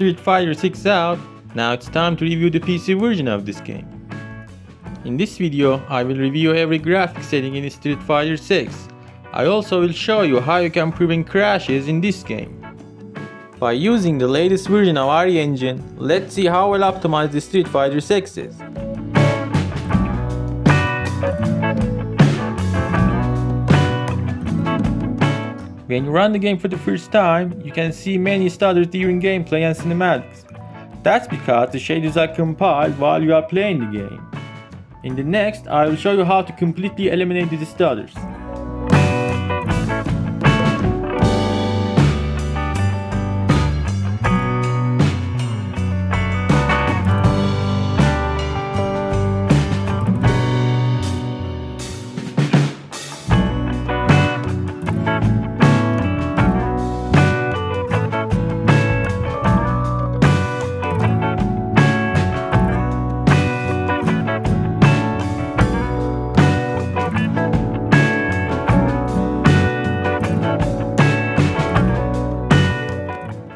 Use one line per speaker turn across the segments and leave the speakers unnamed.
Street Fighter 6 out, now it's time to review the PC version of this game. In this video, I will review every graphic setting in Street Fighter 6. I also will show you how you can prevent crashes in this game. By using the latest version of our engine, let's see how well optimized the Street Fighter 6 is. When you run the game for the first time, you can see many stutters during gameplay and cinematics. That's because the shaders are compiled while you are playing the game. In the next, I will show you how to completely eliminate these stutters.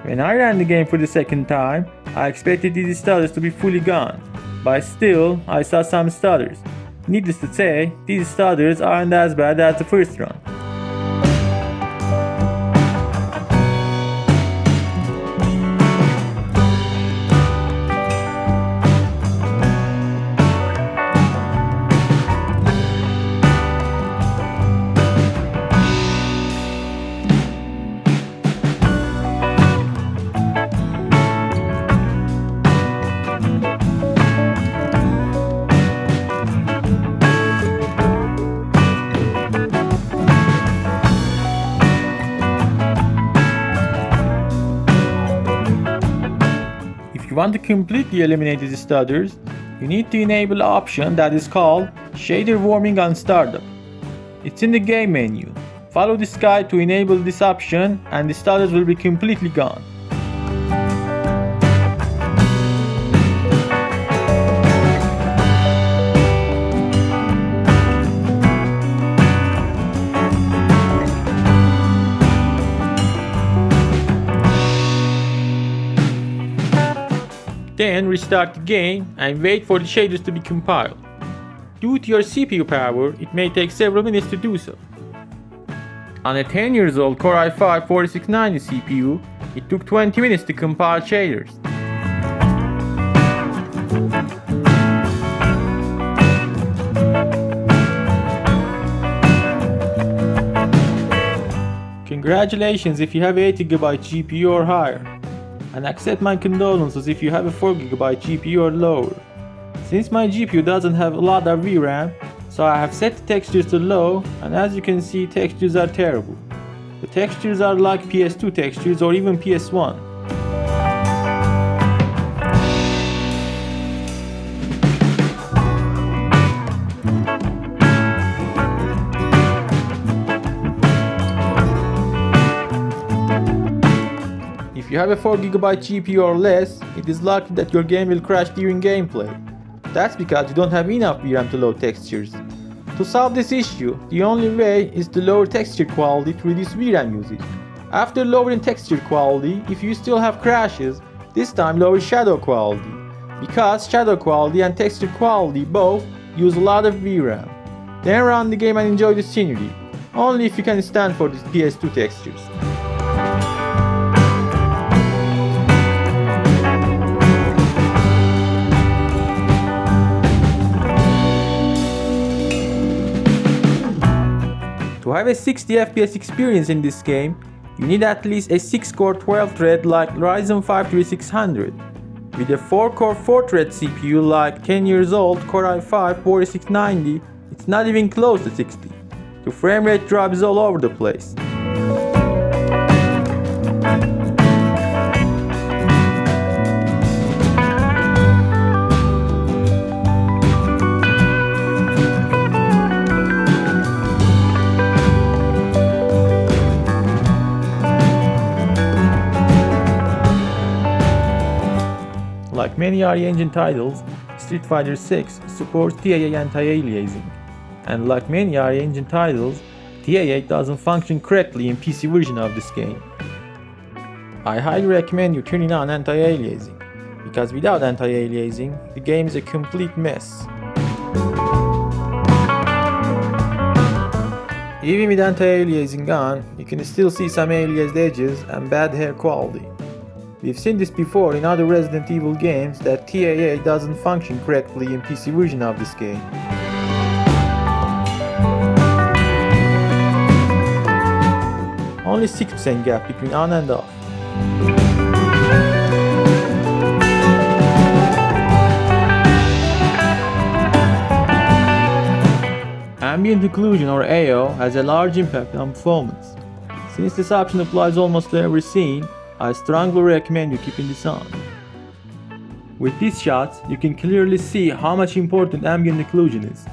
When I ran the game for the second time, I expected these stutters to be fully gone, but still, I saw some stutters. Needless to say, these stutters aren't as bad as the first run. If you want to completely eliminate these stutters, you need to enable an option that is called Shader Warming on Startup. It's in the game menu. Follow this guide to enable this option and the stutters will be completely gone. Then restart the game and wait for the shaders to be compiled. Due to your CPU power, it may take several minutes to do so. On a 10 years old Core i5 4690 CPU, it took 20 minutes to compile shaders. Congratulations if you have 8GB GPU or higher. And accept my condolences if you have a 4GB GPU or lower. Since my GPU doesn't have a lot of VRAM, so I have set the textures to low, and as you can see, textures are terrible. The textures are like PS2 textures or even PS1. If you have a 4GB GPU or less, it is likely that your game will crash during gameplay. That's because you don't have enough VRAM to load textures. To solve this issue, the only way is to lower texture quality to reduce VRAM usage. After lowering texture quality, if you still have crashes, this time lower shadow quality, because shadow quality and texture quality both use a lot of VRAM. Then run the game and enjoy the scenery, only if you can stand for these PS2 textures. To have a 60 FPS experience in this game, you need at least a 6-core 12-thread like Ryzen 5 3600. With a 4-core 4-thread CPU like 10 years old Core i5 4690, it's not even close to 60. The frame rate drops all over the place. Like many RE engine titles, Street Fighter 6 supports TIA anti-aliasing, and like many RE engine titles, TIA doesn't function correctly in PC version of this game. I highly recommend you turning on anti-aliasing, because without anti-aliasing, the game is a complete mess. Even with anti-aliasing on, you can still see some aliased edges and bad hair quality. We've seen this before in other Resident Evil games that TAA doesn't function correctly in PC version of this game. Only 6% gap between on and off. Ambient occlusion or AO has a large impact on performance. Since this option applies almost to every scene, I strongly recommend you keeping this on. With these shots, you can clearly see how much important ambient occlusion is.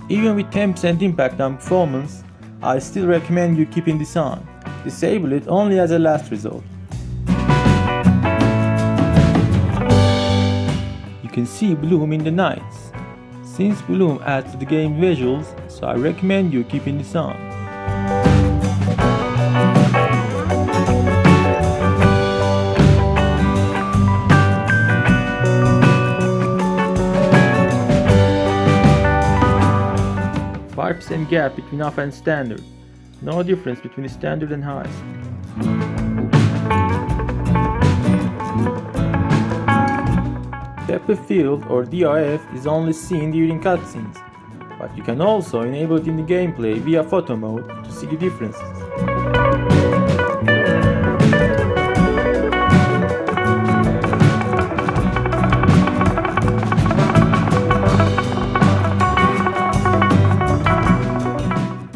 Even with 10% impact on performance, I still recommend you keeping this on. Disable it only as a last resort. You can see bloom in the nights. Since bloom adds to the game visuals, so I recommend you keeping this on. %5 gap between off and standard. No difference between standard and highest. Depth of field or DOF is only seen during cutscenes, but you can also enable it in the gameplay via photo mode to see the differences.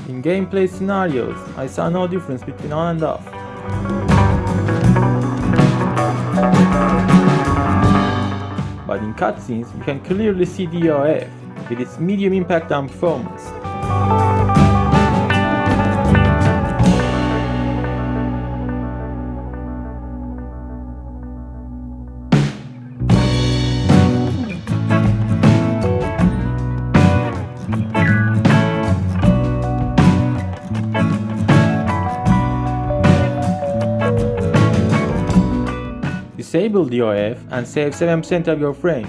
In gameplay scenarios, I saw no difference between on and off. But in cutscenes, you can clearly see DOF with its medium impact on performance. Disable DOF and save 7% of your frames.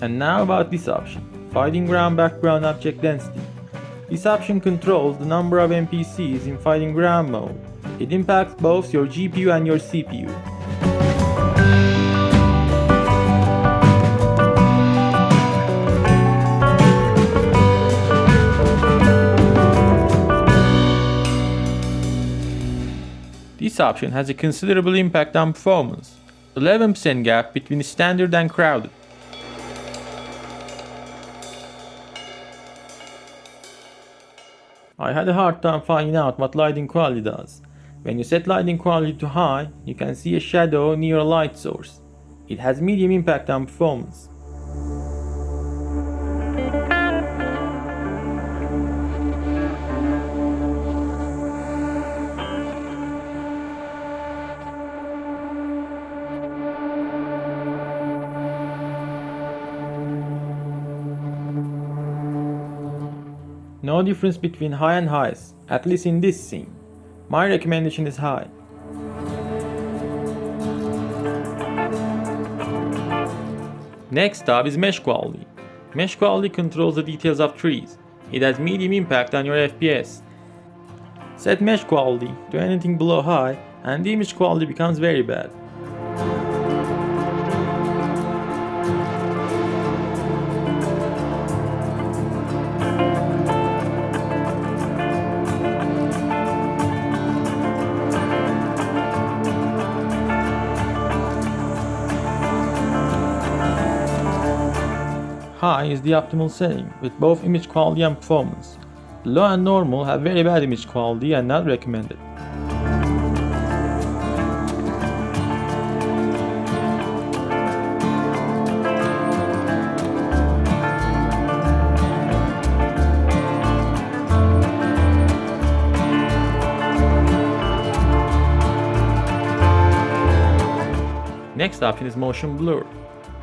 And now about this option, Fighting Ground Background Object Density. This option controls the number of NPCs in Fighting Ground mode. It impacts both your GPU and your CPU. This option has a considerable impact on performance, 11% gap between standard and crowded. I had a hard time finding out what lighting quality does. When you set lighting quality to high, you can see a shadow near a light source. It has medium impact on performance. No difference between high and highest, at least in this scene. My recommendation is high. Next up is mesh quality. Mesh quality controls the details of trees. It has medium impact on your FPS. Set mesh quality to anything below high and the image quality becomes very bad. High is the optimal setting, with both image quality and performance. Low and normal have very bad image quality and not recommended. Next option is motion blur.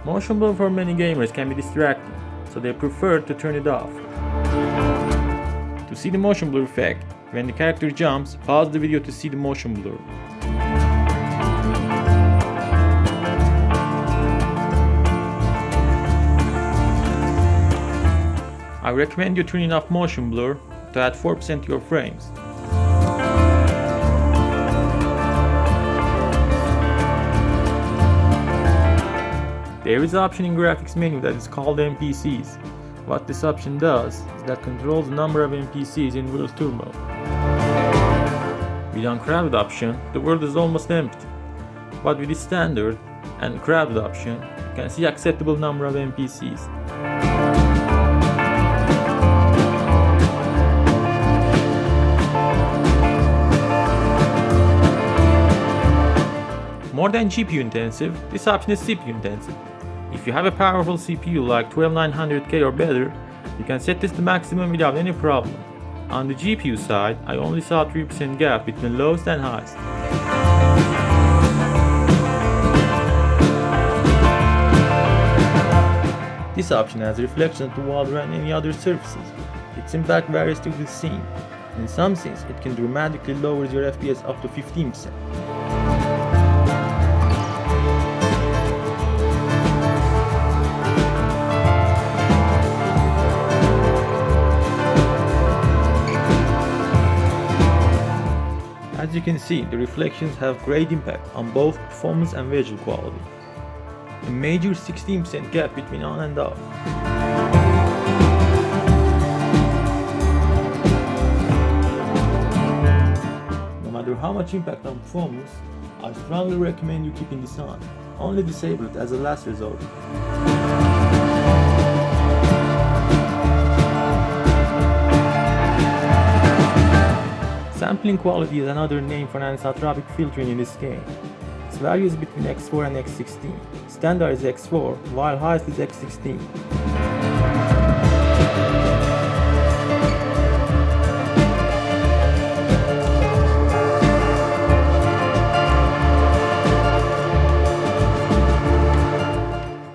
Motion blur for many gamers can be distracting, so they prefer to turn it off. To see the motion blur effect, when the character jumps, pause the video to see the motion blur. I recommend you turning off motion blur to add 4% to your frames. There is an option in graphics menu that is called NPCs. What this option does is that controls the number of NPCs in World Tour mode. With the uncrowded option, the world is almost empty. But with the standard and crowded option, you can see acceptable number of NPCs. More than GPU intensive, this option is CPU intensive. If you have a powerful CPU like 12900K or better, you can set this to maximum without any problem. On the GPU side, I only saw a 3% gap between lowest and highest. This option has reflections to water and any other surfaces. Its impact varies to the scene. In some scenes, it can dramatically lower your FPS up to 15%. As you can see, the reflections have great impact on both performance and visual quality. A major 16% gap between on and off. No matter how much impact on performance, I strongly recommend you keeping this on. Only disable it as a last resort. Sampling quality is another name for anisotropic filtering in this game. Its value is between X4 and X16. Standard is X4, while highest is X16.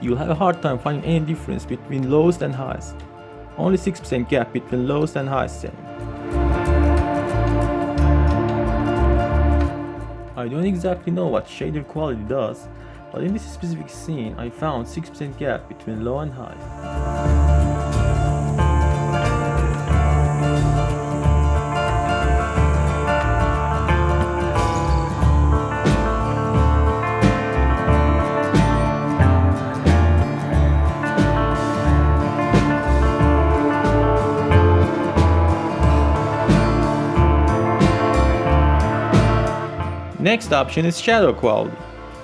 You'll have a hard time finding any difference between lowest and highest. Only 6% gap between lowest and highest setting. I don't exactly know what shader quality does, but in this specific scene I found 6% gap between low and high. Next option is shadow quality.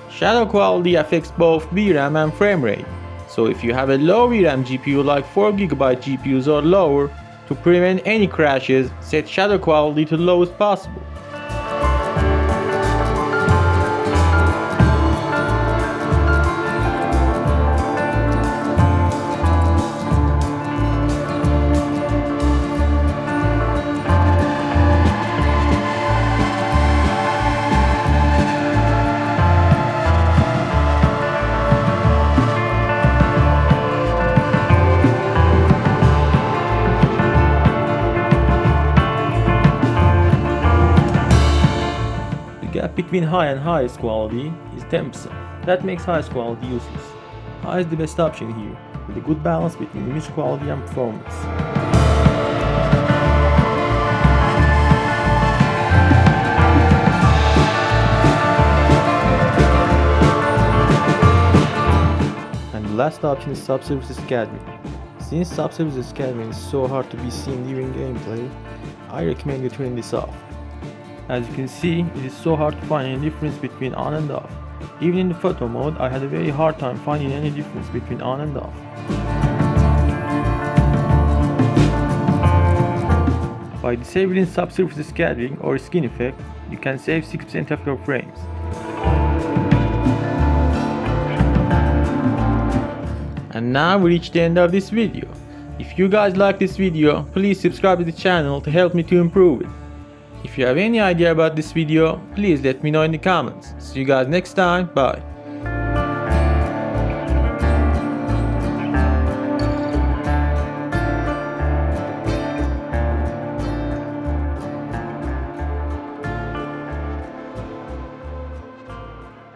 Shadow quality affects both VRAM and frame rate. So if you have a low VRAM GPU like 4GB GPUs or lower, to prevent any crashes, set shadow quality to lowest possible. The gap between high and highest quality is 10%. That makes highest quality useless. High is the best option here, with a good balance between image quality and performance. And the last option is subsurface scattering. Since subsurface scattering is so hard to be seen during gameplay, I recommend you turn this off. As you can see, it is so hard to find any difference between on and off. Even in the photo mode, I had a very hard time finding any difference between on and off. By disabling subsurface scattering or skin effect, you can save 6% of your frames. And now we reach the end of this video. If you guys like this video, please subscribe to the channel to help me to improve it. If you have any idea about this video, please let me know in the comments. See you guys next time. Bye.